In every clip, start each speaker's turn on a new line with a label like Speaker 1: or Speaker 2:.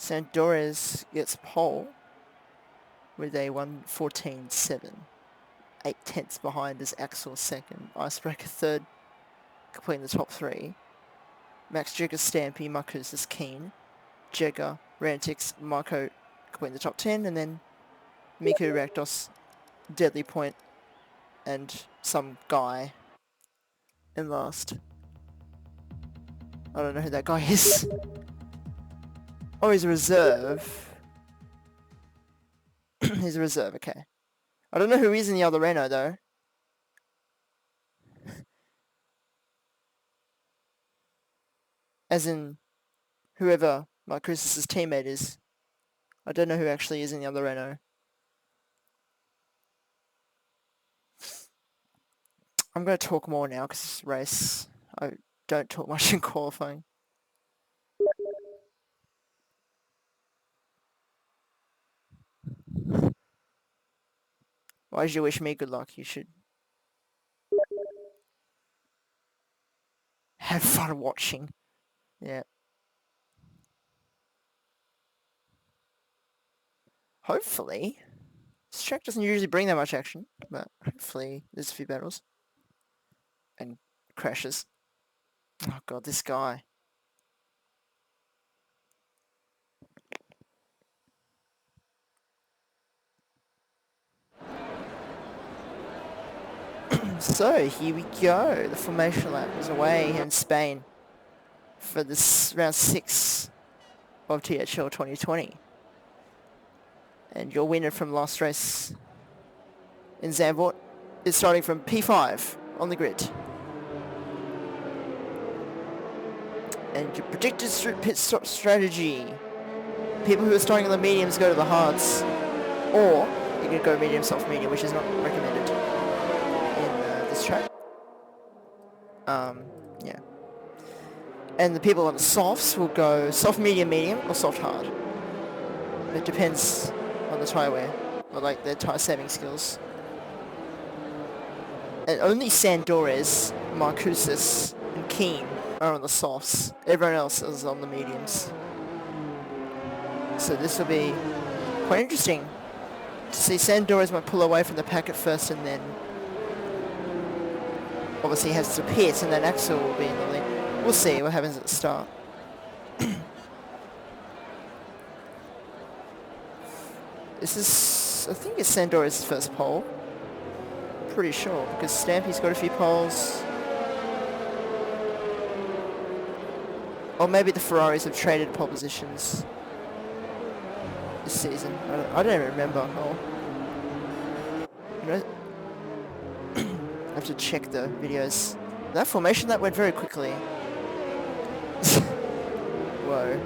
Speaker 1: Sandores gets pole with a 1:14.7. 8 tenths behind is Axel second. Icebreaker third, completing the top 3. Max Jigger, Stampy, Marcus is Keen. Jagger, Rantix, Marco completing the top 10, and then Miku, Rakdos, Deadly Point, and some guy in last. I don't know who that guy is. Oh, he's a reserve. He's a reserve, okay. I don't know who is in the other Renault though. As in, whoever Marcus's teammate is. I don't know who actually is in the other Renault. I'm going to talk more now because this race, I don't talk much in qualifying. Why did you wish me good luck? You should have fun watching. Yeah. Hopefully. This track doesn't usually bring that much action, but hopefully there's a few battles. And crashes. Oh god, this guy. So, here we go. The formation lap is away in Spain for this round 6 of THL 2020. And your winner from last race in Zandvoort is starting from P5 on the grid. And your predicted pit stop strategy. People who are starting on the mediums go to the hards. Or you can go medium, soft, medium, which is not recommended in this track. Yeah. And the people on the softs will go soft, medium, medium, or soft, hard. It depends on the tyre wear, or like their tyre saving skills. And only Sandores, Marcusis, and Keen are on the softs. Everyone else is on the mediums. So this will be quite interesting to see. Sandores might pull away from the pack at first, and then obviously he has to pit, and then Axel will be in the lead. We'll see what happens at the start. This is, I think it's Sandores' first pole. Pretty sure, because Stampy's got a few poles. Or maybe the Ferraris have traded pole positions this season. I don't even remember. Oh. You know, I have to check the videos. That formation, that went very quickly. Whoa.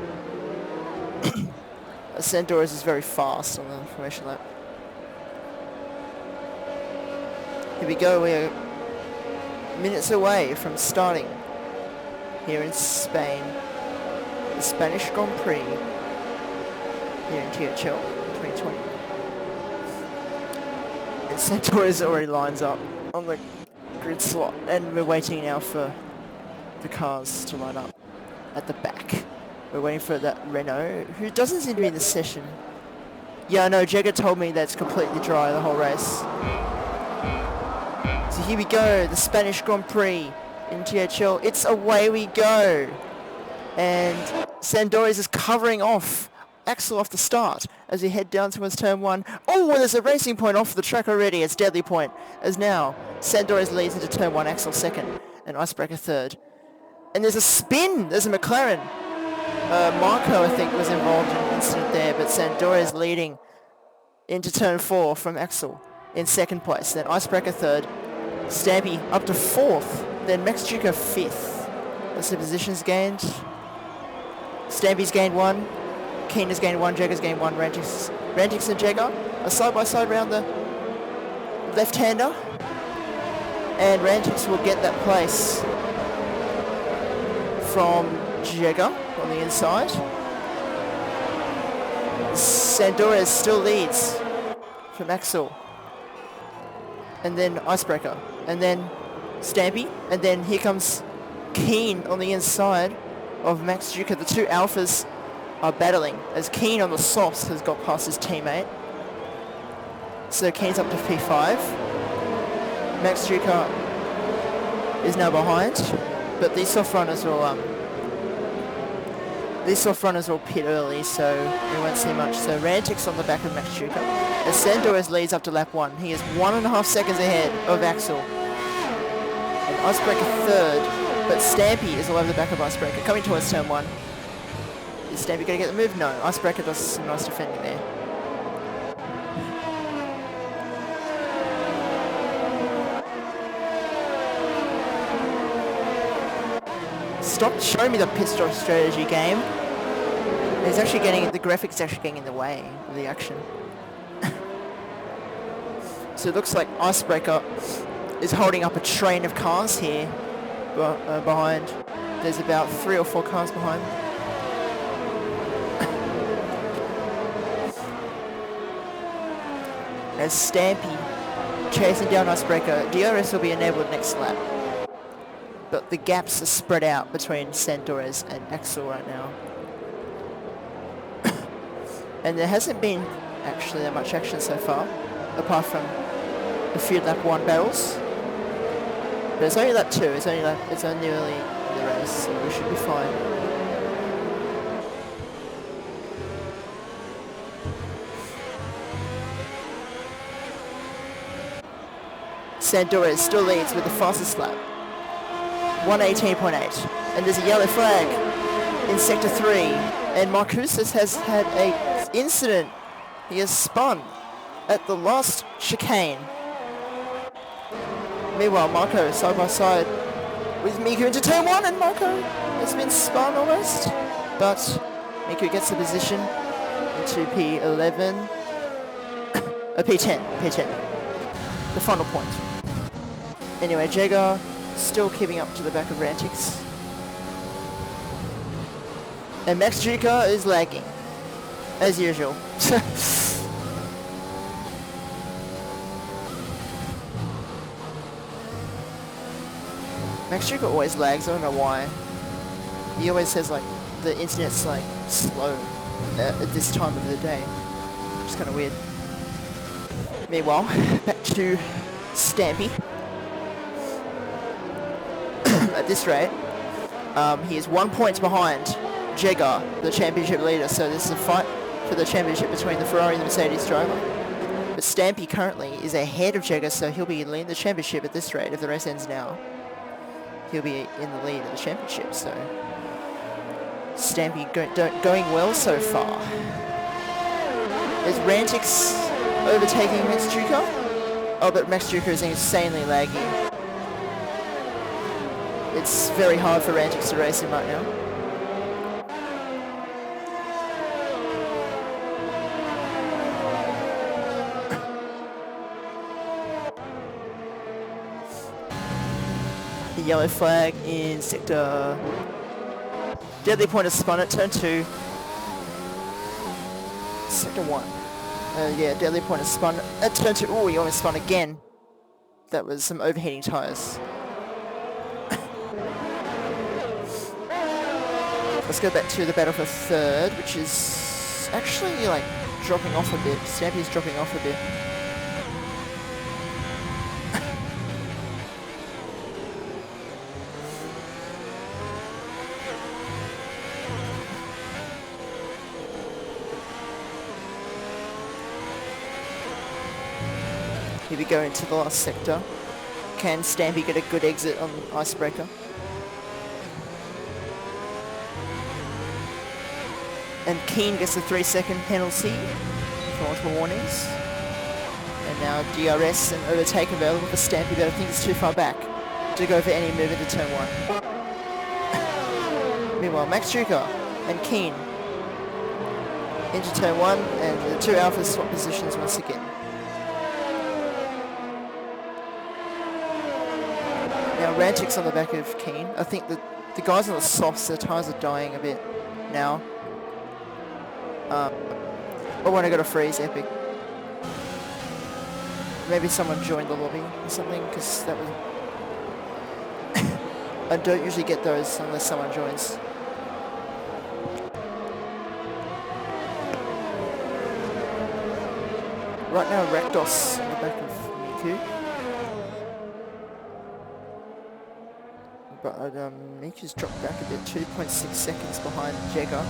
Speaker 1: Sandores is very fast on the formation lap. Here we go, we are minutes away from starting here in Spain. The Spanish Grand Prix here in THL 2020. And Sandores already lines up on the grid slot, and we're waiting now for the cars to line up at the back. We're waiting for that Renault, who doesn't seem to be in the session. Yeah, I know, Jagger told me that's completely dry the whole race. So here we go, the Spanish Grand Prix in THL. It's away we go. And Sandores is covering off Axel off the start as we head down towards turn 1. Oh, there's a racing point off the track already. It's Deadly Point. As now, Sandores leads into turn 1, Axel second, and Icebreaker third. And there's a spin. There's a McLaren. Marco, I think, was involved in an incident there, but Sandores leading into turn 4 from Axel in second place. Then Icebreaker third. Stampy up to fourth. Then Max Duca fifth. That's the positions gained. Stampy's gained 1. Keen has gained 1. Jagger's gained 1. Rantix and Jagger are side by side around the left-hander. And Rantix will get that place from Jagger on the inside. Sandores still leads from Axel. And then Icebreaker. And then Stampy. And then here comes Keen on the inside of Max Duca. The two alphas are battling as Keen on the softs has got past his teammate. So Keen's up to P5. Max Duca is now behind, but these soft runners will pit early, so we won't see much. So Rantic's on the back of Max Duca. As Sandores leads up to lap 1, he is 1.5 seconds ahead of Axel. And Icebreaker third, but Stampy is all over the back of Icebreaker, coming towards turn 1. Is Stampy going to get the move? No, Icebreaker does some nice defending there. Stop showing me the pit stop strategy game. It's actually getting, the graphics actually getting in the way of the action. So it looks like Icebreaker is holding up a train of cars here behind. There's about 3 or 4 cars behind. As Stampy chasing down Icebreaker, DRS will be enabled next lap. But the gaps are spread out between Sandores and Axel right now. And there hasn't been actually that much action so far, apart from a few lap 1 battles. But it's only lap 2, it's only early in the race, so we should be fine. Sandores still leads with the fastest lap. 118.8, and there's a yellow flag in sector 3, and Marcoussis has had a incident. He has spun at the last chicane. Meanwhile, Marco side by side with Miku into turn 1, and Marco has been spun almost, but Miku gets the position into P11, P10, the final point. Anyway, Jagar still keeping up to the back of Rantix. And Max Duca is lagging, as usual. Max Duca always lags, I don't know why. He always says like, the internet's like, slow at this time of the day. It's kind of weird. Meanwhile, back to Stampy. At this rate, he is 1 point behind Jagar, the championship leader, so this is a fight for the championship between the Ferrari and the Mercedes driver. But Stampy currently is ahead of Jagar, so he'll be leading the championship at this rate. If the race ends now, he'll be in the lead of the championship, so Stampy going well so far. Is Rantix overtaking Max Duca? Oh, but Max Duca is insanely laggy. It's very hard for Rantix to race him right now. The yellow flag in sector... Deadly point is spun at turn 2. Sector 1. Yeah, deadly point is spun at turn 2. Oh, he almost spun again. That was some overheating tyres. Let's go back to the battle for third, which is actually like dropping off a bit. Stampy's dropping off a bit. Here we go into the last sector. Can Stampy get a good exit on Icebreaker? And Keen gets a 3-second penalty for multiple warnings. And now DRS and overtake available for Stampy, but I think it's too far back to go for any move into turn 1. Meanwhile, Max Duca and Keen into turn 1, and the two Alphas swap positions once again. Now Rantic's on the back of Keen. I think that the guys on the softs, their tyres are dying a bit now. Oh, when I got a freeze, epic. Maybe someone joined the lobby or something, because that was... I don't usually get those unless someone joins. Right now, Rekdos on the back of Miku. But Miku's dropped back a bit, 2.6 seconds behind Jagger.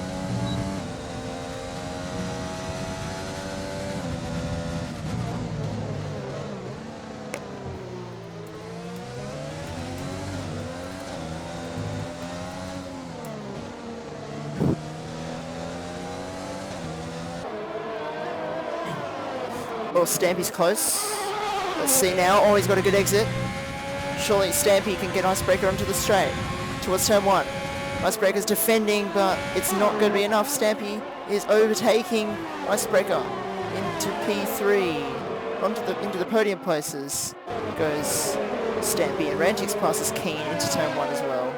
Speaker 1: Well, Stampy's close. Let's see now. Oh, he's got a good exit. Surely Stampy can get Icebreaker onto the straight towards turn 1. Icebreaker's defending, but it's not going to be enough. Stampy is overtaking Icebreaker into P3. Into the podium places goes Stampy, and Rantix passes Keen into turn 1 as well.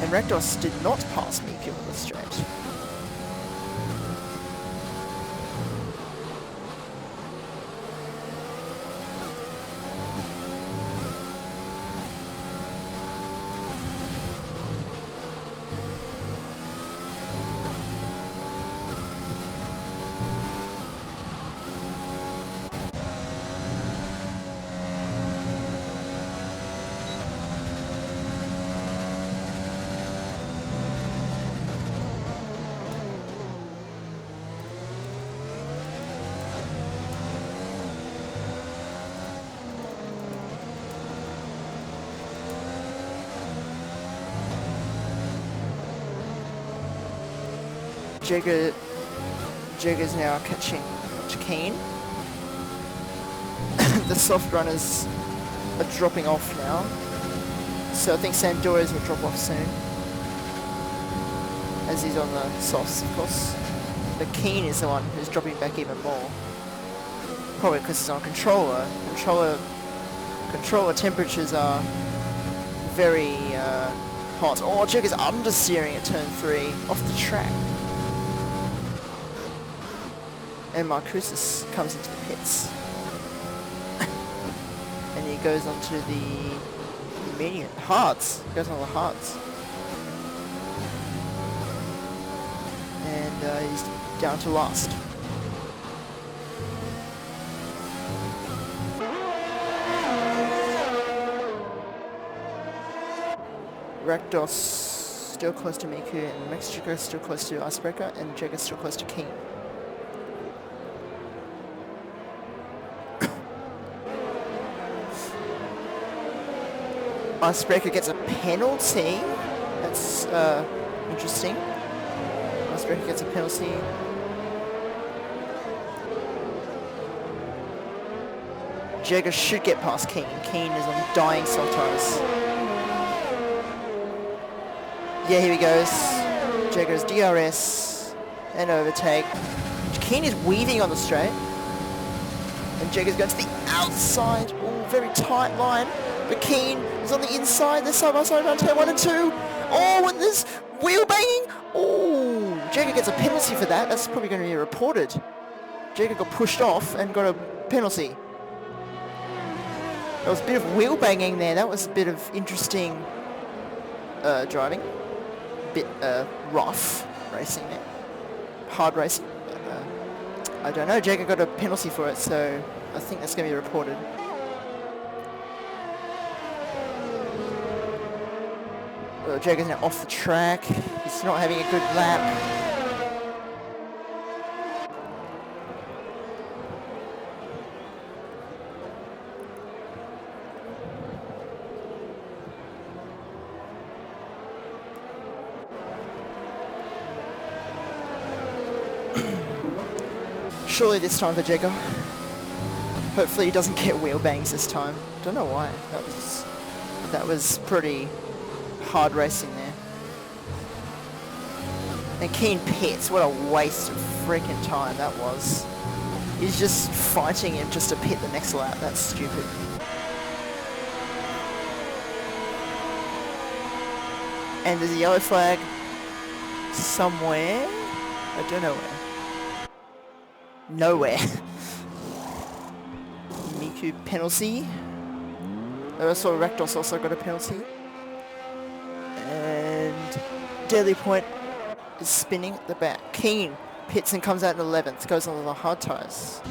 Speaker 1: And Rekdos did not pass Miku on the straight. Jagger's now catching Keen. The soft runners are dropping off now, so I think Sandoras will drop off soon, as he's on the softs, of course. But Keen is the one who's dropping back even more, probably because he's on controller. Controller temperatures are very hot. Oh, Jagger's understeering at turn 3 off the track. And Marcusis comes into the pits. And he goes onto the medium. Hards. He goes on the hards. And he's down to last. Rakdos still close to Miku, and Mexico still close to Icebreaker, and Jagger still close to King. Icebreaker gets a penalty. That's interesting. Icebreaker gets a penalty. Jagger should get past Keen. Keen is on dying soft tires. Yeah, here he goes. Jagger's DRS and overtake. Keen is weaving on the straight. And Jagger's going to the outside. Oh, very tight line. But Keen is on the inside. They're side by side around turn 1 and 2. Oh, and there's wheel banging. Oh, Jagger gets a penalty for that. That's probably going to be reported. Jagger got pushed off and got a penalty. There was a bit of wheel banging there. That was a bit of interesting driving. A bit rough racing there. Hard racing. I don't know. Jagger got a penalty for it, so I think that's going to be reported. Jagger's now off the track. He's not having a good lap. Surely this time for Jagger. Hopefully he doesn't get wheel bangs this time. Don't know why. That was pretty hard racing there. And Keen pits, what a waste of freaking time that was. He's just fighting him just to pit the next lap. That's stupid. And there's a yellow flag somewhere. I don't know where. Nowhere. Miku penalty. So Rakdos also got a penalty. And Deadly Point is spinning at the back. Keen pits and comes out in 11th, goes on the hard tyres.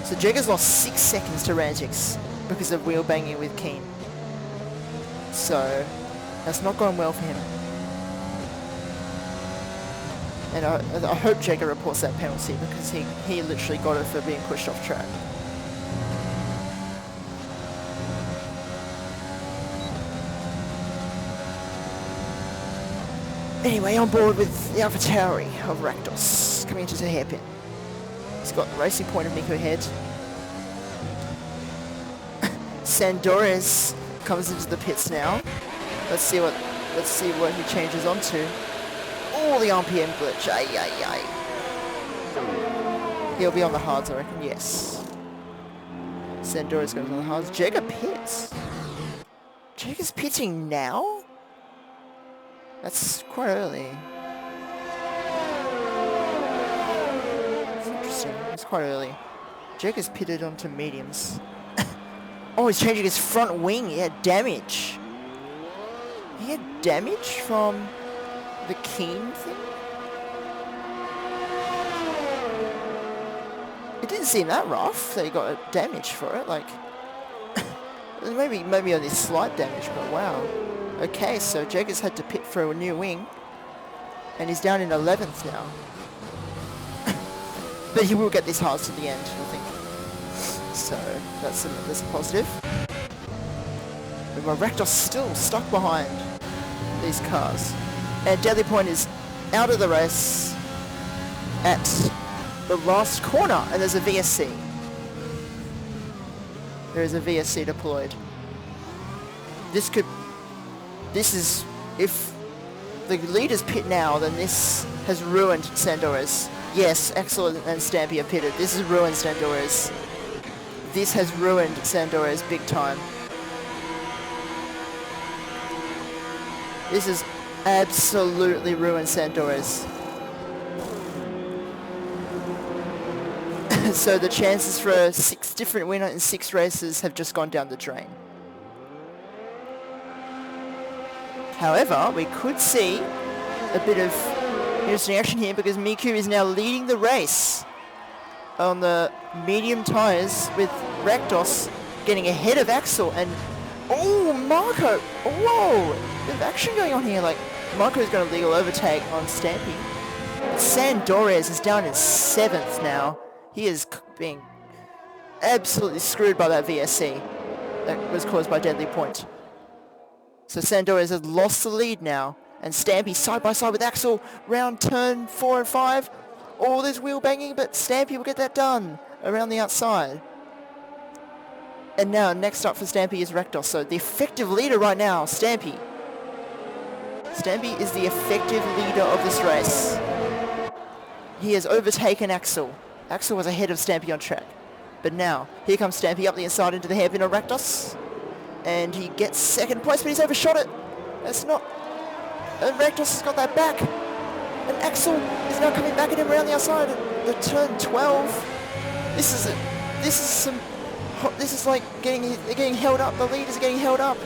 Speaker 1: So Jagger's lost 6 seconds to Rantix because of wheel banging with Keen. So that's not going well for him. And I hope Jagger reports that penalty because he literally got it for being pushed off track. Anyway, on board with the AlphaTauri of Rakdos coming into the hairpin. He's got the racing point of Nico ahead. Sandores comes into the pits now. Let's see what he changes onto. Oh, the RPM glitch. Ay, ay, ay. He'll be on the hards, I reckon. Yes. Sandores goes on the hards. Jagger pits. Jagger's pitting now? That's quite early. It's interesting. It's quite early. Jagger's pitted onto mediums. Oh, he's changing his front wing. He had damage. He had damage from the Keen thing? It didn't seem that rough that he got damage for it. Like, maybe only slight damage, but wow. Okay, so Jagger's had to pit for a new wing, and he's down in 11th now. But he will get this hard to the end, I think. So that's a positive. But Rakdos still stuck behind these cars, and Deadly Point is out of the race at the last corner, and there's a VSC. There is a VSC deployed. If the leaders pit now, then this has ruined Sandores. Yes, Axel and Stampy are pitted. This has ruined Sandores. This has ruined Sandores big time. This has absolutely ruined Sandores. So the chances for a 6 different winner in 6 races have just gone down the drain. However, we could see a bit of interesting action here because Miku is now leading the race on the medium tyres with Rakdos getting ahead of Axel, and oh, Marco, whoa, there's action going on here. Like, Marco's going to legal overtake on Stampy. Sandores is down in 7th now. He is being absolutely screwed by that VSC that was caused by Deadly Point. So Sandores has lost the lead now, and Stampy side by side with Axel round turn 4 and 5. Oh, there's wheel banging, but Stampy will get that done around the outside. And now next up for Stampy is Rakdos. So the effective leader right now, Stampy. Stampy is the effective leader of this race. He has overtaken Axel. Axel was ahead of Stampy on track. But now, here comes Stampy up the inside into the hairpin of Rakdos. And he gets second place, but he's overshot it. That's not... And Rakdos has got that back. And Axel is now coming back at him around the outside at the turn 12. This is like getting held up. The leaders are getting held up.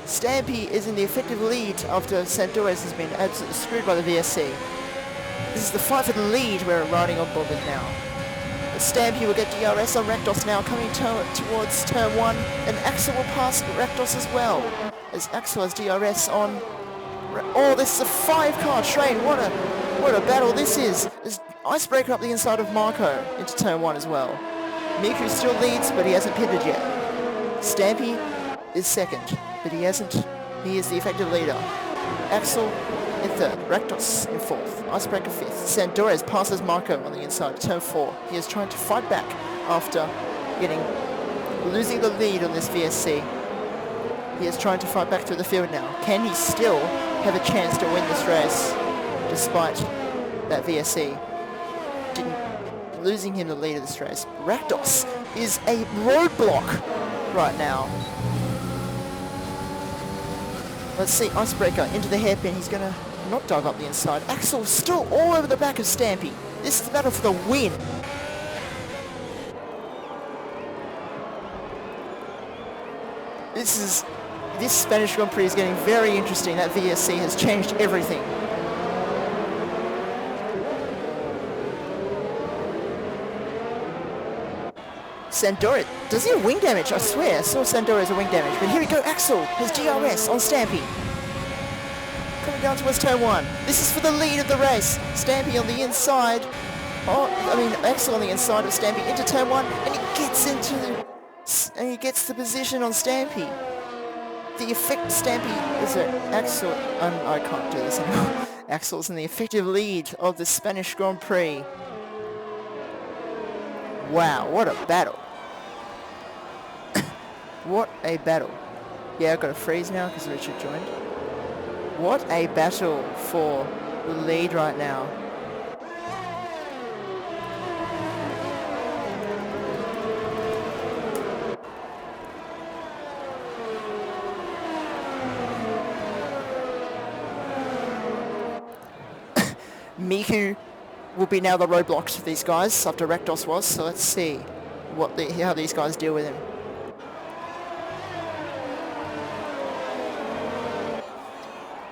Speaker 1: Stampy is in the effective lead after Sandores has been absolutely screwed by the VSC. This is the fight for the lead we're riding on board with now. But Stampy will get DRS on Rakdos now, coming towards turn 1, and Axel will pass Rakdos as well, as Axel has DRS on... Oh, this is a 5-car train. What a battle this is. There's icebreaker up the inside of Marco into turn 1 as well. Miku still leads, but he hasn't pitted yet. Stampy is second, but he is the effective leader. Axel in third, Rakdos in fourth, icebreaker fifth. Sandores passes Marco on the inside, turn 4. He is trying to fight back after losing the lead on this VSC. He is trying to fight back through the field now. Can he still have a chance to win this race despite that VSC losing him the lead of this race? Rakdos is a roadblock right now. Let's see, icebreaker into the hairpin. He's going to not dive up the inside. Axel still all over the back of Stampy. This is the battle for the win. This Spanish Grand Prix is getting very interesting. That VSC has changed everything. Sandora, does he have wing damage? I swear, I saw Sandora as a wing damage. But here we go, Axel has DRS on Stampy. Coming down towards turn 1. This is for the lead of the race. Stampy on the inside. Axel on the inside of Stampy into turn 1, and he gets the position on Stampy. The effect Stampy is it Axel. I can't do this anymore. Axel's in the effective lead of the Spanish Grand Prix. Wow, what a battle. What a battle. Yeah, I've got to freeze now because Richard joined. What a battle for the lead right now. Miku will be now the roadblock to these guys after Rekdos was, so let's see how these guys deal with him.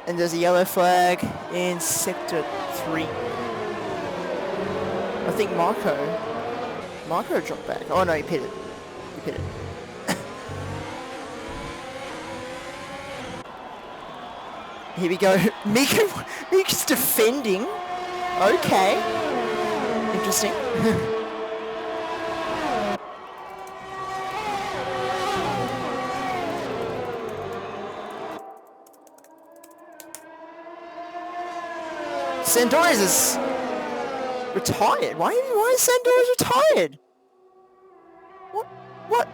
Speaker 1: And there's a yellow flag in sector 3. I think Marco dropped back. Oh no, he pitted. Here we go. Miku's defending. Okay. Interesting. Sandores is retired. Why is Sandores retired? What?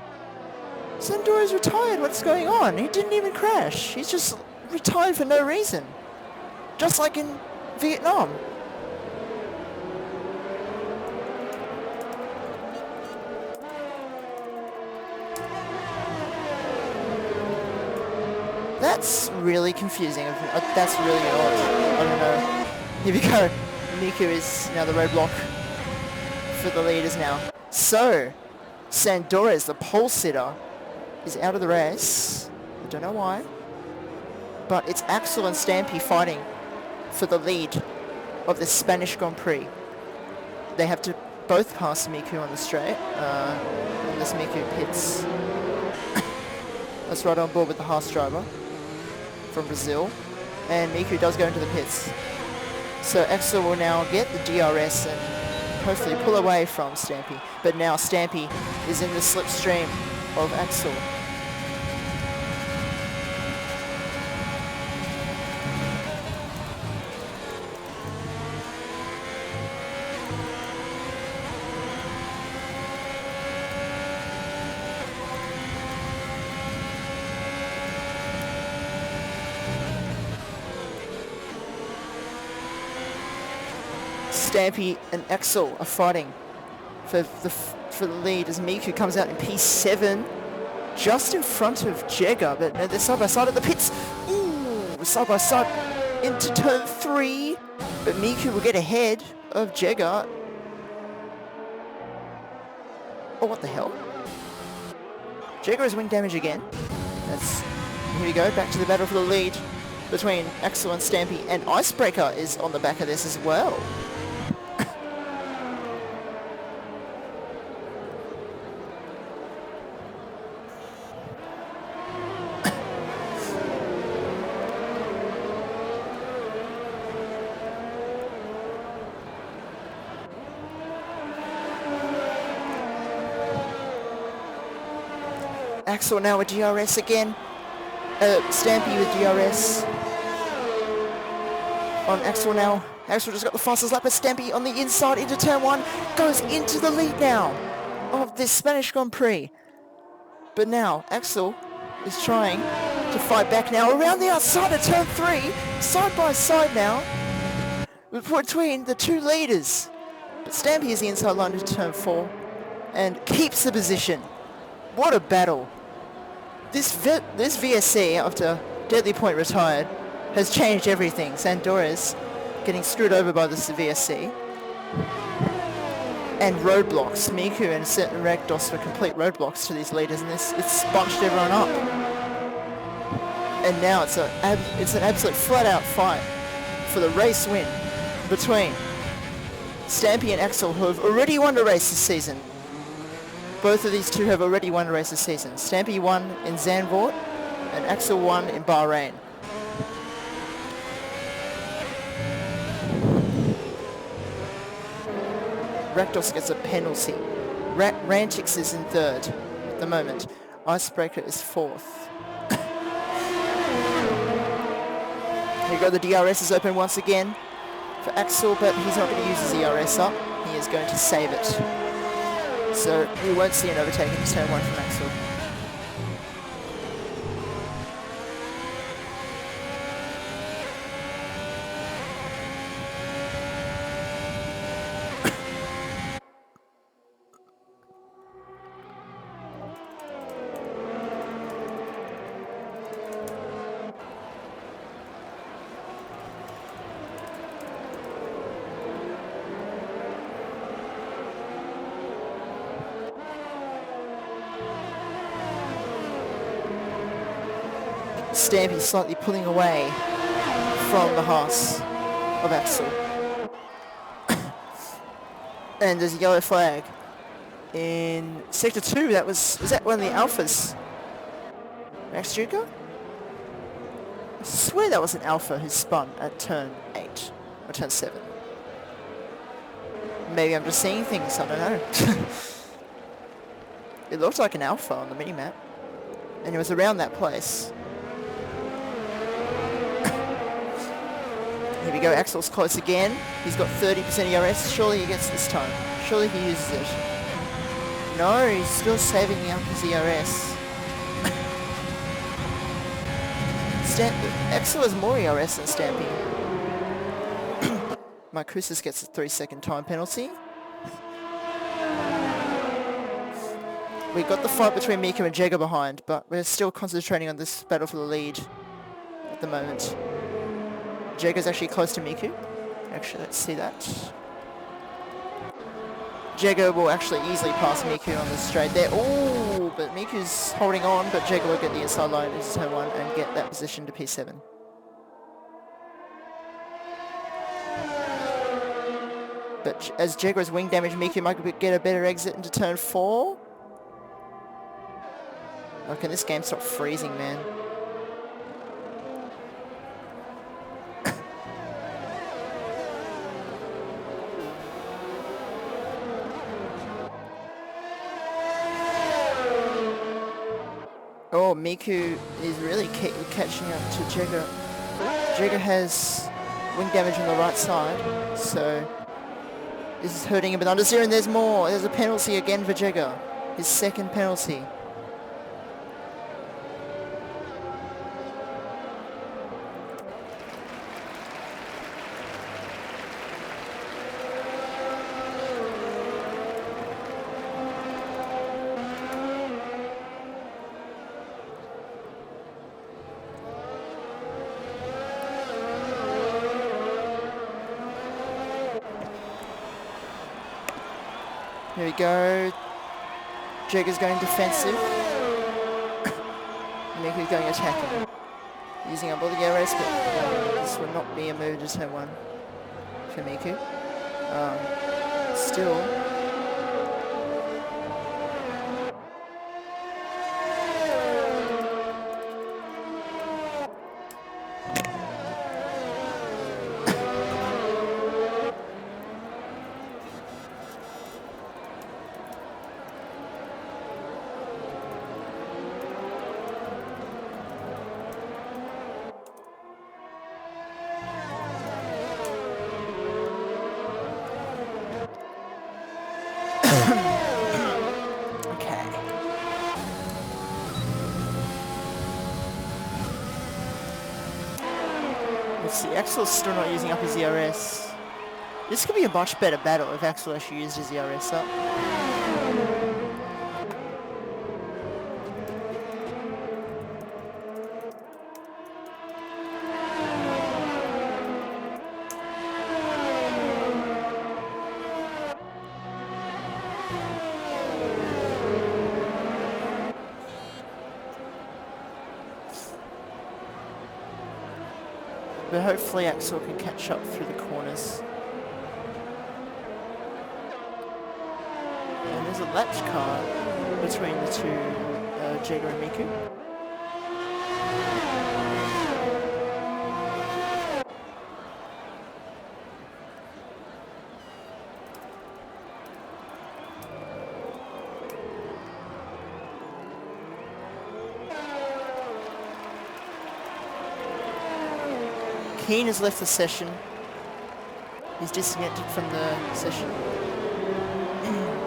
Speaker 1: Sandores retired. What's going on? He didn't even crash. He's just retired for no reason. Just like in Vietnam. That's really confusing. That's really odd. I don't know. Here we go. Miku is now the roadblock for the leaders now. So, Sandores, the pole sitter, is out of the race. I don't know why. But it's Axel and Stampy fighting for the lead of the Spanish Grand Prix. They have to both pass Miku on the straight. Unless Miku pits. That's right on board with the Haas driver from Brazil. And Miku does go into the pits. So Axel will now get the DRS and hopefully pull away from Stampy. But now Stampy is in the slipstream of Axel. Stampy and Axel are fighting for the lead as Miku comes out in P7, just in front of Jagger, but no, they're side by side at the pits. Ooh, side by side into turn 3, but Miku will get ahead of Jagger. Oh, what the hell? Jagger has wing damage again. Here we go, back to the battle for the lead between Axel and Stampy, and Icebreaker is on the back of this as well. Axel now with DRS again. Stampy with DRS. On Axel now. Axel just got the fastest lap, but Stampy on the inside into turn 1 goes into the lead now of this Spanish Grand Prix. But now Axel is trying to fight back now around the outside of turn 3, side by side now between the two leaders. But Stampy is the inside line into turn 4 and keeps the position. What a battle. This VSC, after Deadly Point retired, has changed everything. Sandores getting screwed over by this VSC. And roadblocks. Miku and Rekdos were complete roadblocks to these leaders, and it's bunched everyone up. And now it's an absolute flat-out fight for the race win between Stampy and Axel, who have already won a race this season. Both of these two have already won a race this season. Stampy won in Zandvoort and Axel won in Bahrain. Rakdos gets a penalty. Rantix is in third at the moment. Icebreaker is fourth. Here you go, the DRS is open once again for Axel, but he's not going to use his DRS up. He is going to save it. So we won't see an overtake in turn 1 from Axel. Stampy slightly pulling away from the Haas of Axel. And there's a yellow flag in Sector 2. Was that one of the Alphas? Max Duca? I swear that was an Alpha who spun at turn 8 or turn 7. Maybe I'm just seeing things, I don't know. It looked like an Alpha on the minimap, and it was around that place. Here we go, Axel's close again. He's got 30% ERS. Surely he gets this time. Surely he uses it. No, he's still saving up his ERS. Axel has more ERS than Stampy. Marcusis gets a 3-second time penalty. We got the fight between Miku and Jagger behind, but we're still concentrating on this battle for the lead at the moment. Jagger's actually close to Miku. Actually, let's see that. Jagger will actually easily pass Miku on the straight there. Oh, but Miku's holding on, but Jagger will get the inside line into turn 1 and get that position to P7. But as Jagger has wing damage, Miku might get a better exit into turn 4. Oh, can this game stop freezing, man? Oh, Miku is really catching up to Jagger. Jagger has wing damage on the right side, so this is hurting him. But under zero, and there's more. There's a penalty again for Jagger. His second penalty. Here we go. Jagger's going defensive. Miku's going attacking. Using up all the arrows, but this will not be a move to turn 1 for Miku. Still. Let's see, Axel's still not using up his ERS. This could be a much better battle if Axel actually used his ERS up. But hopefully Axel can catch up through the corners. And there's a latch car between the two, Jagger and Miku. Keen has left the session. He's disconnected from the session.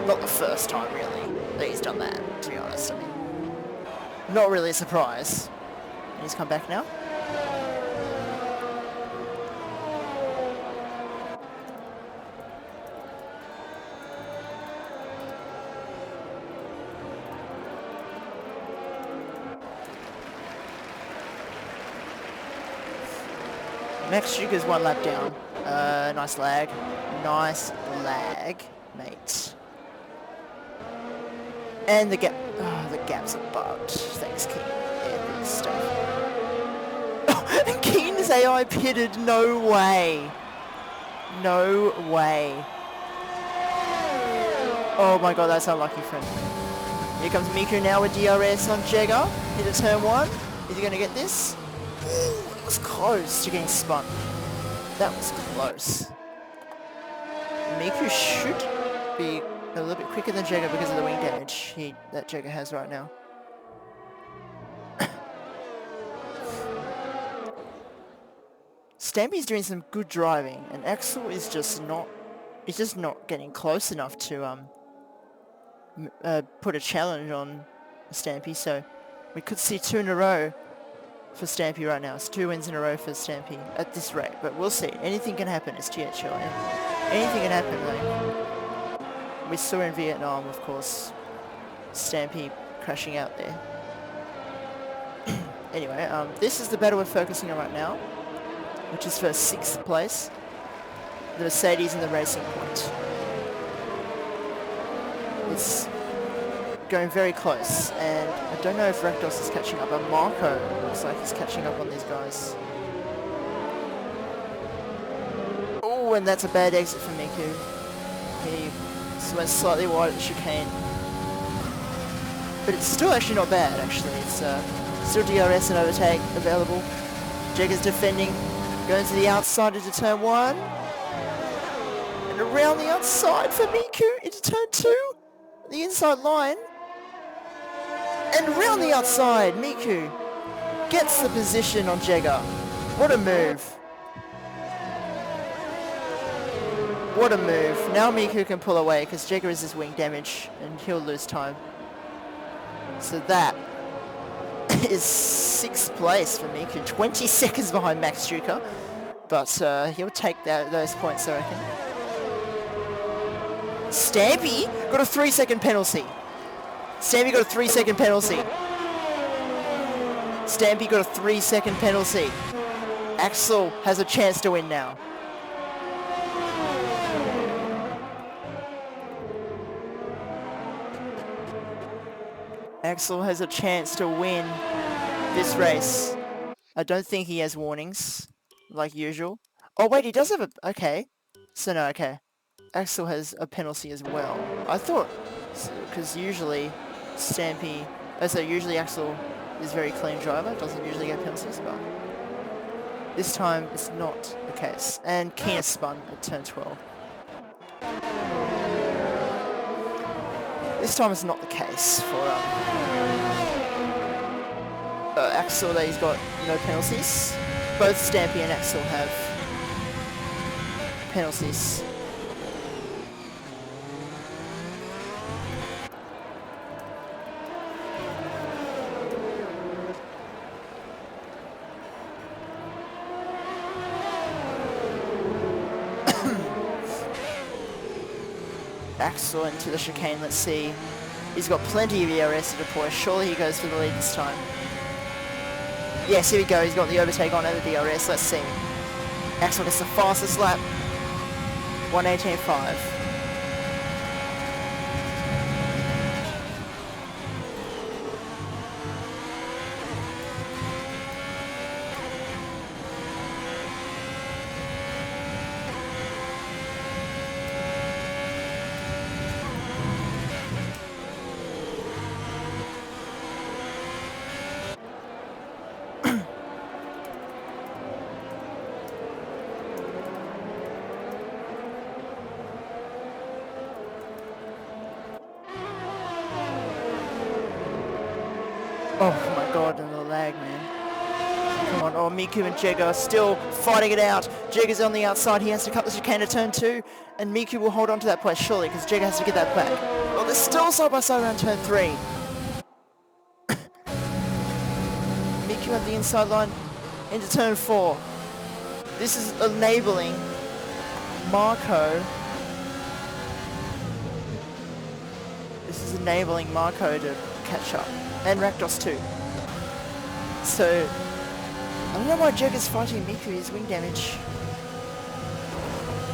Speaker 1: Not the first time, really, that he's done that, to be honest. I mean, not really a surprise. And he's come back now. Max Sugar's one lap down. Nice lag. Nice lag, mate. And the gap. Oh, the gaps are bugged. Thanks, Keen. Epic stuff. Oh, and Keen is AI pitted. No way. No way. Oh my god, that's unlucky for him. Here comes Miku now with DRS on Jagger. Into turn 1. Is he going to get this? It was close to getting spun. That was close. Miku should be a little bit quicker than Jagger because of the wing damage that Jagger has right now. Stampy's doing some good driving, and Axel is just not getting close enough to put a challenge on Stampy. So we could see 2 in a row for Stampy right now. It's 2 wins in a row for Stampy at this rate, but we'll see. Anything can happen. It's THL. Anything can happen, like we saw in Vietnam, of course. Stampy crashing out there. Anyway, this is the battle we're focusing on right now, which is for 6th place. The Mercedes and the Racing Point. It's going very close, and I don't know if Rakdos is catching up, but Marco looks like he's catching up on these guys. Oh, and that's a bad exit for Miku. He went slightly wide at the chicane. But it's still actually not bad, actually. It's still DRS and overtake available. Jagger's defending, going to the outside into turn 1. And around the outside for Miku into turn 2. The inside line. And around the outside, Miku gets the position on Jagger. What a move. What a move. Now Miku can pull away because Jagger is his wing damage and he'll lose time. So that is 6th place for Miku. 20 seconds behind Max Struker. But he'll take those points, I reckon. Stampy got a 3-second penalty. Stampy got a 3-second penalty. Stampy got a 3-second penalty. Axel has a chance to win now. Axel has a chance to win this race. I don't think he has warnings, like usual. Oh wait, he does have a... Okay. So no, okay. Axel has a penalty as well. I thought... Because usually... Stampy... so usually Axel is very clean driver, doesn't usually get penalties, but... This time it's not the case. And Keen spun at turn 12. This time it's not the case for Axel, that he's got no penalties. Both Stampy and Axel have penalties. Axel into the chicane, let's see. He's got plenty of ERS to deploy. Surely he goes for the lead this time. Yes, here we go. He's got the overtake on over DRS. Let's see. Axel gets the fastest lap. 1:18.5. Oh my god, and the lag, man. Come on, oh, Miku and Jagger are still fighting it out. Jagger's on the outside, he has to cut the chicane to turn 2, and Miku will hold on to that place, surely, because Jagger has to get that back. Well, they're still side by side around turn 3. Miku at the inside line into turn 4. This is enabling Marco. This is enabling Marco to catch up, and Rakdos too. So, I don't know why Jagger's fighting Miku, his wing damage.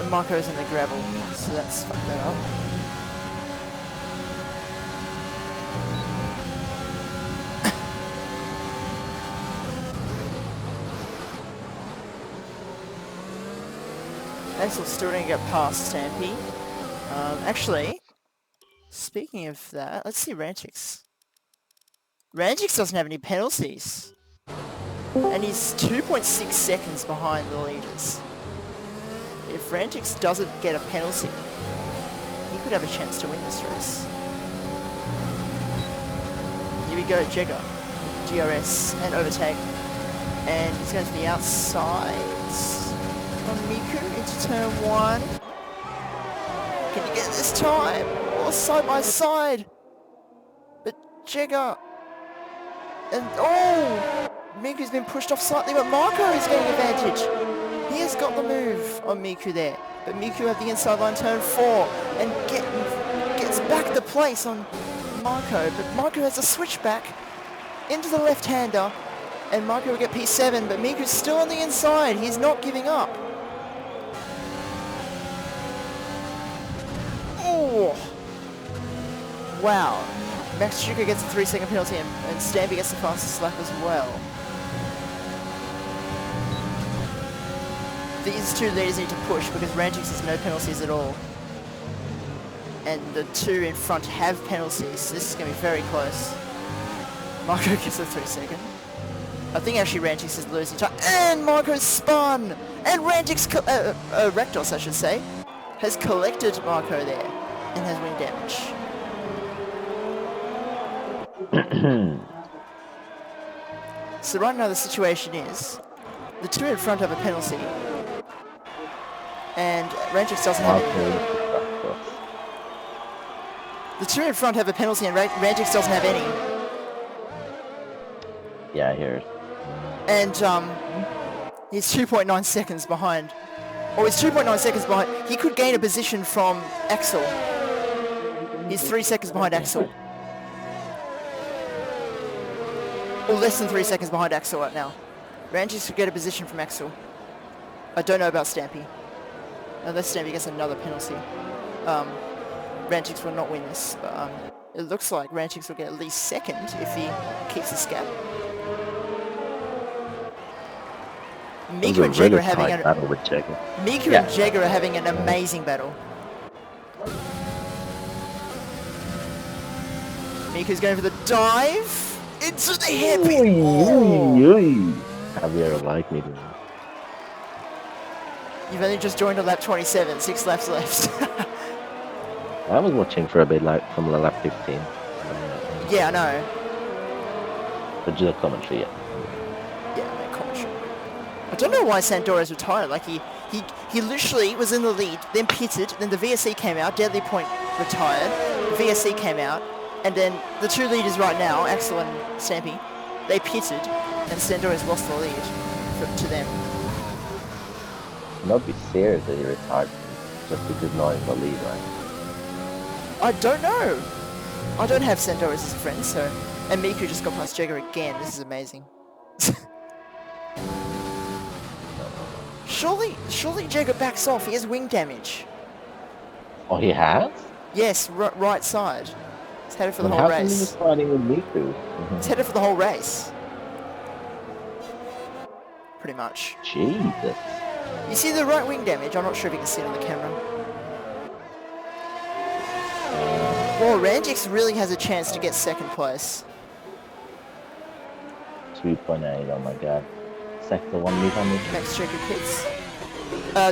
Speaker 1: And Marco's in the gravel, so that's fucked that up. Axel's still going to get past Stampy. Actually, speaking of that, let's see Rantix. Rantix doesn't have any penalties. And he's 2.6 seconds behind the leaders. If Rantix doesn't get a penalty, he could have a chance to win this race. Here we go, Jagger. DRS and overtake. And he's going to the outside on Miku into turn 1. Can he get it this time? Or side by side? But Jagger... And oh! Miku's been pushed off slightly, but Marco is getting advantage. He has got the move on Miku there. But Miku at the inside line turn 4 and gets back the place on Marco. But Marco has a switchback into the left-hander. And Marco will get P7, but Miku's still on the inside. He's not giving up. Oh! Wow. Max Schuker gets a 3-second penalty and Stampy gets the fastest lap as well. These two leaders need to push because Rantix has no penalties at all. And the two in front have penalties. This is going to be very close. Marco gets a 3-second. I think actually Rantix is losing time. And Marco's spun! And Rantix, Rakdos I should say, has collected Marco there and has wing damage. So right now the situation is, the two in front have a penalty, and Rantix doesn't have any. The two in front have a penalty and Rantix doesn't have any.
Speaker 2: Yeah, I hear it.
Speaker 1: And he's 2.9 seconds behind. Or he's 2.9 seconds behind. He could gain a position from Axel. He's 3 seconds behind Axel. Or less than 3 seconds behind Axel right now. Rantix could get a position from Axel. I don't know about Stampy. Unless Stampy gets another penalty. Rantix will not win this, but it looks like Rantix will get at least second if he keeps this gap. Miku and Jagger are having a
Speaker 2: battle with Jagger.
Speaker 1: Miku and Jagger are having an amazing battle. Miku's going for the dive into the hairpin.
Speaker 2: Javier like me.
Speaker 1: You've only just joined on lap 27, 6 laps left.
Speaker 2: I was watching for a bit like from lap 15.
Speaker 1: Yeah, I know.
Speaker 2: But just a commentary, yeah.
Speaker 1: Yeah, no commentary. I don't know why Sandoro's retired. Like he literally was in the lead, then pitted, then the VSC came out, Deadly Point retired, the VSC came out, and then the two leaders right now, Axel and Stampy, they pitted, and Sandoro's lost the lead to them.
Speaker 2: Not be serious that he retired just because not in the lead, right?
Speaker 1: I don't know. I don't have Sandoro as a friend, so... And Miku just got past Jagger again. This is amazing. Surely Jagger backs off. He has wing damage.
Speaker 2: Oh, he has?
Speaker 1: Yes, right side. He's headed for the whole race.
Speaker 2: He's fighting with Miku.
Speaker 1: He's headed for the whole race. Pretty much.
Speaker 2: Jesus.
Speaker 1: You see the right wing damage? I'm not sure if you can see it on the camera. Well, Rantix really has a chance to get second place.
Speaker 2: 2.8, oh my god. Sector 1 lead on me.
Speaker 1: Max Trigger pits.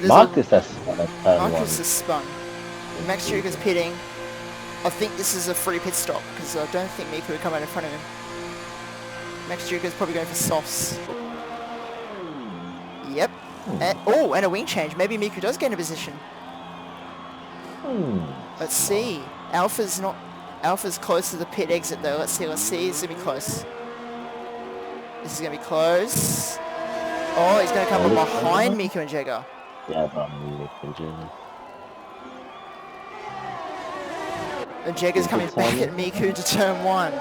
Speaker 2: Marcus has spun.
Speaker 1: Marcus has spun. Max Trigger's pitting. I think this is a free pit stop because I don't think Miku would come out in front of him. Max Duca's probably going for softs. Yep. And a wing change. Maybe Miku does gain a position. Let's see. Alpha's close to the pit exit though. Let's see. It's gonna be close. This is gonna be close. Oh, he's gonna come from behind Miku and Jagger.
Speaker 2: Yeah, behind Miku and Jagger.
Speaker 1: And Jagger's coming back at Miku to turn 1.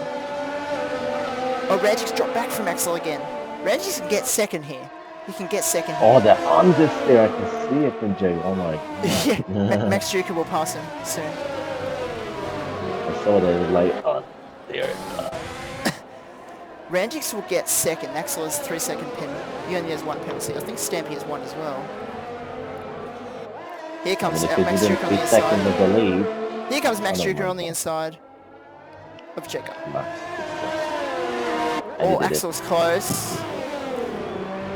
Speaker 1: Oh, Rangix dropped back from Axel again. Rangix can get second here. He can get second here.
Speaker 2: Oh, the unders there. I can see it from Jagger. Oh my god.
Speaker 1: Yeah, Max Duca will pass him soon.
Speaker 2: I saw the light on there.
Speaker 1: Rangix will get second. Axel has 3-second pin. He only has 1 penalty. I think Stampy has 1 as well. Here comes Max Duca on the inside.
Speaker 2: Of the lead.
Speaker 1: Here comes Max Duca on the inside of Jagger. Oh, Axel's close.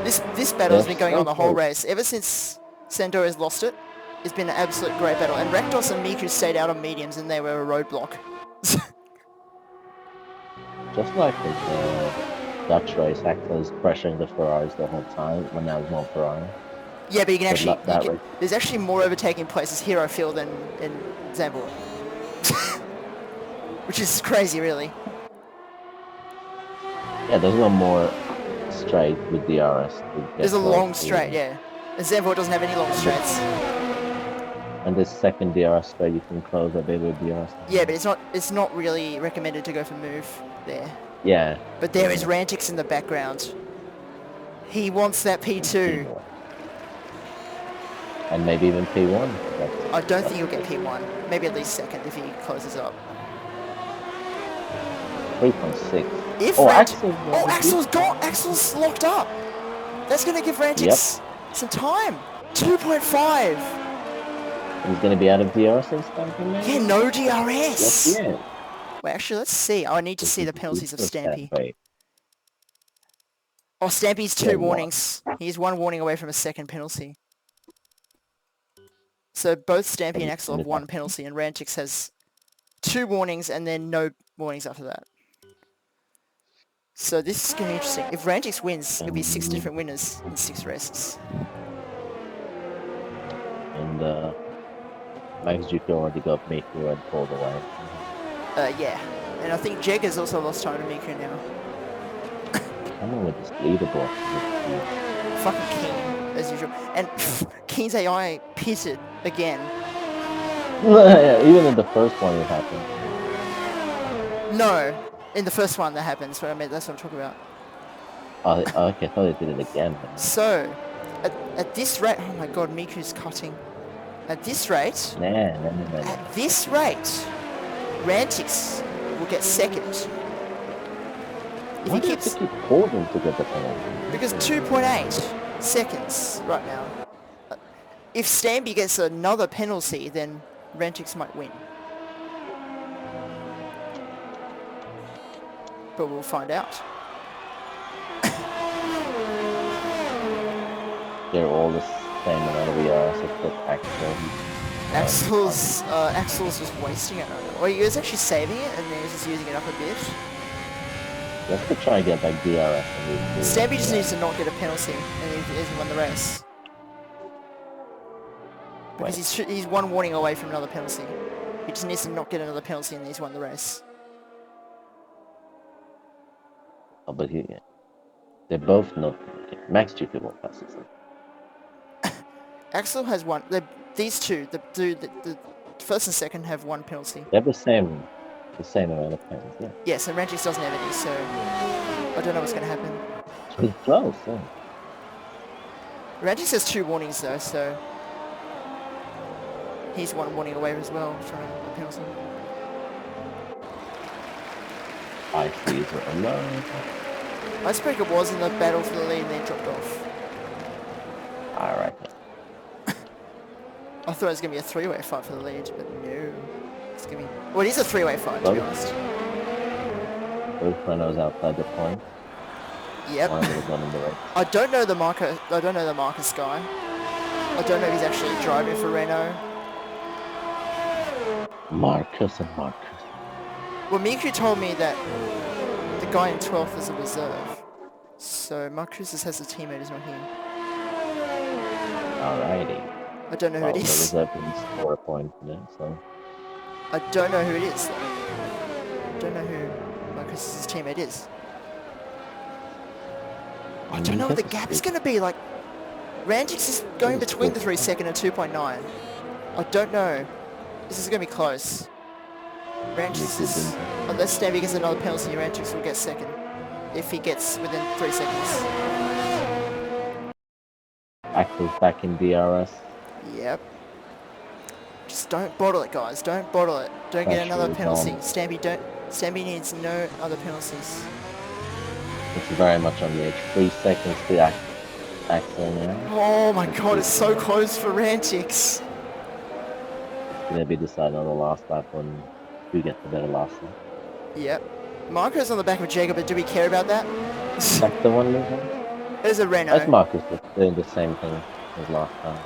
Speaker 1: This battle has been going on the whole race. Ever since Sando has lost it, it's been an absolute great battle. And Rakdos and Miku stayed out on mediums and they were a roadblock.
Speaker 2: Just like the Dutch race, Axel is pressuring the Ferraris the whole time when there was no Ferrari.
Speaker 1: Yeah, but you can actually... there's actually more overtaking places here, I feel, than in Zandvoort. Which is crazy, really.
Speaker 2: Yeah, there's no more straight with DRS.
Speaker 1: There's a long straight, yeah. And Zandvoort doesn't have any long straights.
Speaker 2: And this second DRS straight, you can close a bit with DRS.
Speaker 1: Yeah, but it's not really recommended to go for move there.
Speaker 2: Yeah.
Speaker 1: But there is Rantix in the background. He wants that P2.
Speaker 2: And maybe even P1.
Speaker 1: I don't think he'll get P1. Maybe at least second if he closes up.
Speaker 2: 3.6.
Speaker 1: If Axel's locked up. That's going to give Rantix some time. 2.5.
Speaker 2: He's going to be out of DRS this time?
Speaker 1: Yeah, no DRS.
Speaker 2: Yeah.
Speaker 1: Wait, actually, let's see. I need to see the penalties of Stampy. Oh, Stampy's 2 warnings. He's 1 warning away from a second penalty. So both Stampy and Axel have 1 penalty, and Rantix has 2 warnings and then no warnings after that. So this is going to be interesting. If Rantix wins, it'll be 6 different winners in 6 races.
Speaker 2: And Max Duca already got Miku and pulled away.
Speaker 1: Yeah. And I think Jagger's also lost time to Miku now.
Speaker 2: I don't know what this leaderboard is.
Speaker 1: Fucking Keen, as usual. And Keen's AI pitted again.
Speaker 2: Yeah, even in the first one it happened.
Speaker 1: No. In the first one that happens, but I mean, that's what I'm talking about.
Speaker 2: Oh, okay, I thought they did it again.
Speaker 1: So, at this rate... Oh my god, Miku's cutting. At this rate... At this rate, Rantix will get second. If
Speaker 2: Why do you keep holding to get the penalty?
Speaker 1: Because 2.8 seconds right now. If Stampy gets another penalty, then Rantix might win. But we'll find out.
Speaker 2: They're all the same amount of ERS except Axel.
Speaker 1: Axel's just wasting it right now. Well, he was actually saving it and then he was just using it up a bit.
Speaker 2: Let's go try and get back DRS.
Speaker 1: Stampy just needs to not get a penalty and he's won the race. Because he's 1 warning away from another penalty. He just needs to not get another penalty and he's won the race.
Speaker 2: Oh, but they're both not... Max Duca won't pass it.
Speaker 1: Axel has 1. These two, the first and second, have 1 penalty.
Speaker 2: They have the same amount of penalties, yeah.
Speaker 1: Yes, and Rangix doesn't have any, so I don't know what's going to happen.
Speaker 2: It's pretty close, yeah.
Speaker 1: Rangix has 2 warnings though, so he's 1 warning away as well from a penalty.
Speaker 2: Icebreaker alone.
Speaker 1: Icebreaker was in the battle for the lead and then dropped off.
Speaker 2: Alright.
Speaker 1: I thought it was going to be a 3-way fight for the lead, but no. It's going to be... Well, it is a 3-way fight, to be honest.
Speaker 2: Both runners outside the point.
Speaker 1: Yep.
Speaker 2: One of them in the race.
Speaker 1: I don't know the Marcus guy. I don't know if he's actually driving for Renault.
Speaker 2: Marcus and Marcus.
Speaker 1: Well, Miku told me that the guy in 12th is a reserve. So Marcus has a teammate who's not here.
Speaker 2: Alrighty.
Speaker 1: I don't know who
Speaker 2: Well,
Speaker 1: it
Speaker 2: the
Speaker 1: is.
Speaker 2: reserve didn't score a point there, so...
Speaker 1: I don't know who it is though. I don't know who Marcus's teammate is. I don't know what the gap is going to be. Like, Rantix is going between the 3 second and 2.9. I don't know. This is going to be close. Rantix is... Unless Stampy gets another penalty, Rantix will get second. If he gets within 3 seconds.
Speaker 2: Axel's back in DRS.
Speaker 1: Yep. Just don't bottle it, guys. Don't bottle it. Don't get another penalty. Stampy needs no other penalties.
Speaker 2: It's very much on the edge. 3 seconds to Axel now.
Speaker 1: Oh my god, it's so close for Rantix.
Speaker 2: It's going to be decided on the last lap on who gets the better last lap.
Speaker 1: Yep. Marco's on the back of Jacob, but do we care about that?
Speaker 2: That's the one moving?
Speaker 1: There's a Renault.
Speaker 2: That's Marcus doing the same thing as last time.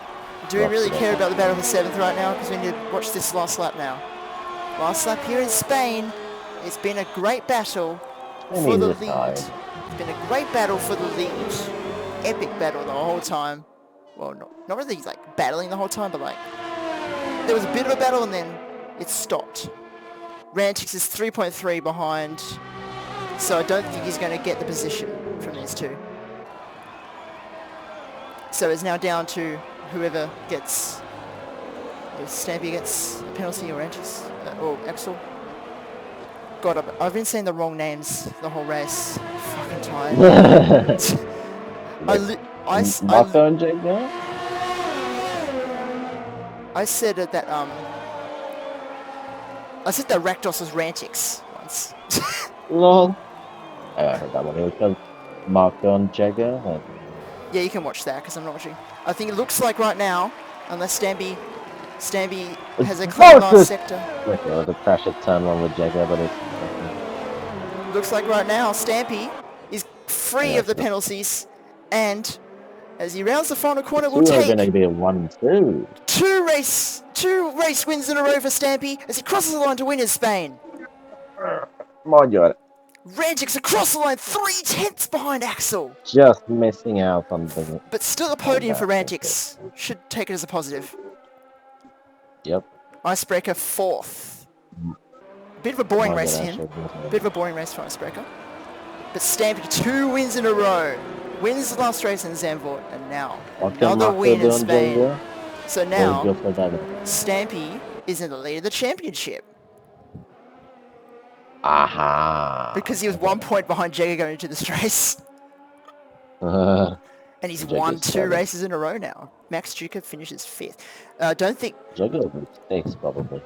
Speaker 1: Do we really care about the battle for 7th right now? Because we need to watch this last lap now. Last lap here in Spain. It's been a great battle for the lead. It's been a great battle for the lead. Epic battle the whole time. Well, not really like battling the whole time, but like there was a bit of a battle and then it stopped. Rantix is 3.3 behind, so I don't think he's going to get the position from these two. So it's now down to whoever gets, if Stampy gets a penalty or Rantix, or Axel. God, I've been saying the wrong names the whole race. I'm fucking tired. I said that I said that Rakdos was Rantix once.
Speaker 2: Lol. I heard that one. It was called Marcon Jagger.
Speaker 1: Yeah, you can watch that because I'm not watching. I think it looks like right now, unless Stampy has a clean last sector.
Speaker 2: Okay, it was a crash at turn 1 with Jagger, but it's...
Speaker 1: Looks like right now Stampy is free of the penalties, and as he rounds the final corner, will take...
Speaker 2: going to be a 1-2.
Speaker 1: Two race wins in a row for Stampy as he crosses the line to win in Spain.
Speaker 2: My God.
Speaker 1: Rantix across the line, 3/10 behind Axel.
Speaker 2: Just missing out on the...
Speaker 1: But still a podium for Rantix. Should take it as a positive.
Speaker 2: Yep.
Speaker 1: Icebreaker 4th. Bit of a boring race to him. Bit of a boring race for Icebreaker. But Stampy 2 wins in a row. Wins the last race in Zandvoort, and now another win in Spain. So now Stampy is in the lead of the championship.
Speaker 2: Aha!
Speaker 1: Because he was 1 point behind Jagger going into this race. And he's won 2 races in a row now. Max Duca finishes 5th. Don't think...
Speaker 2: Jagger was 6th, probably.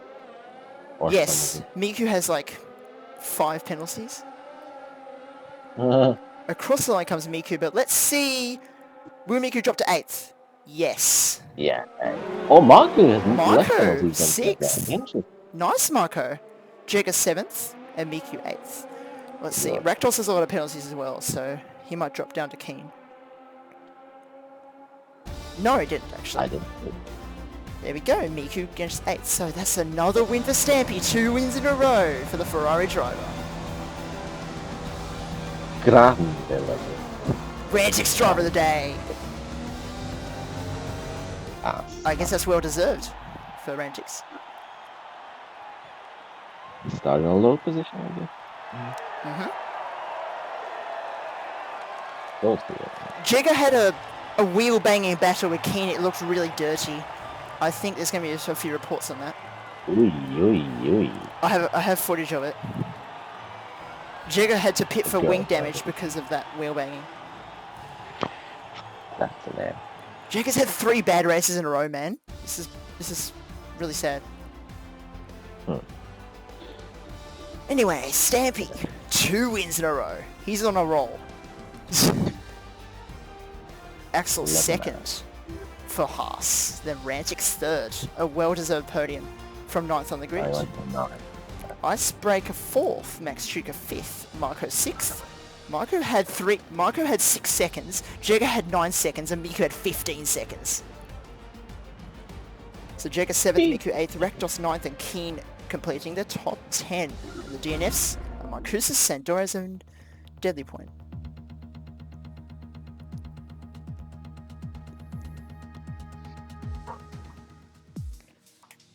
Speaker 2: Or
Speaker 1: yes, Miku has like 5 penalties. Across the line comes Miku, but let's see... Will Miku drop to 8th? Yes.
Speaker 2: Yeah. Oh, Marco has
Speaker 1: Marco, 6th. Nice, Marco. Jagger 7th. And Miku 8th. Let's see. Rakdos has a lot of penalties as well, so he might drop down to Keen. No, he didn't, actually.
Speaker 2: I didn't.
Speaker 1: There we go. Miku against 8th. So that's another win for Stampy. 2 wins in a row for the Ferrari driver.
Speaker 2: Grande.
Speaker 1: Rantix driver of the day. I guess that's well deserved for Rantix.
Speaker 2: Starting on a low position, I guess.
Speaker 1: Jagger had a wheel banging battle with Keen. It looked really dirty. I think there's going to be a few reports on that. I have footage of it. Jagger had to pit for wing damage because of that wheel banging.
Speaker 2: That's a man.
Speaker 1: Jagger's had 3 bad races in a row, man. This is really sad. Anyway, Stampy, 2 wins in a row. He's on a roll. Axel 2nd for Haas, then Rantix 3rd. A well-deserved podium from 9th on the grid. Icebreaker 4th, Max Chuka 5th, Marco 6th. Marco had 6 seconds, Jagger had 9 seconds, and Miku had 15 seconds. So Jagger 7th, Miku 8th, Rakdos 9th, and Keen completing the top 10 in the DNFs. Marcus, Sandoras, and Deadly point.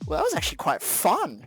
Speaker 1: Well, that was actually quite fun.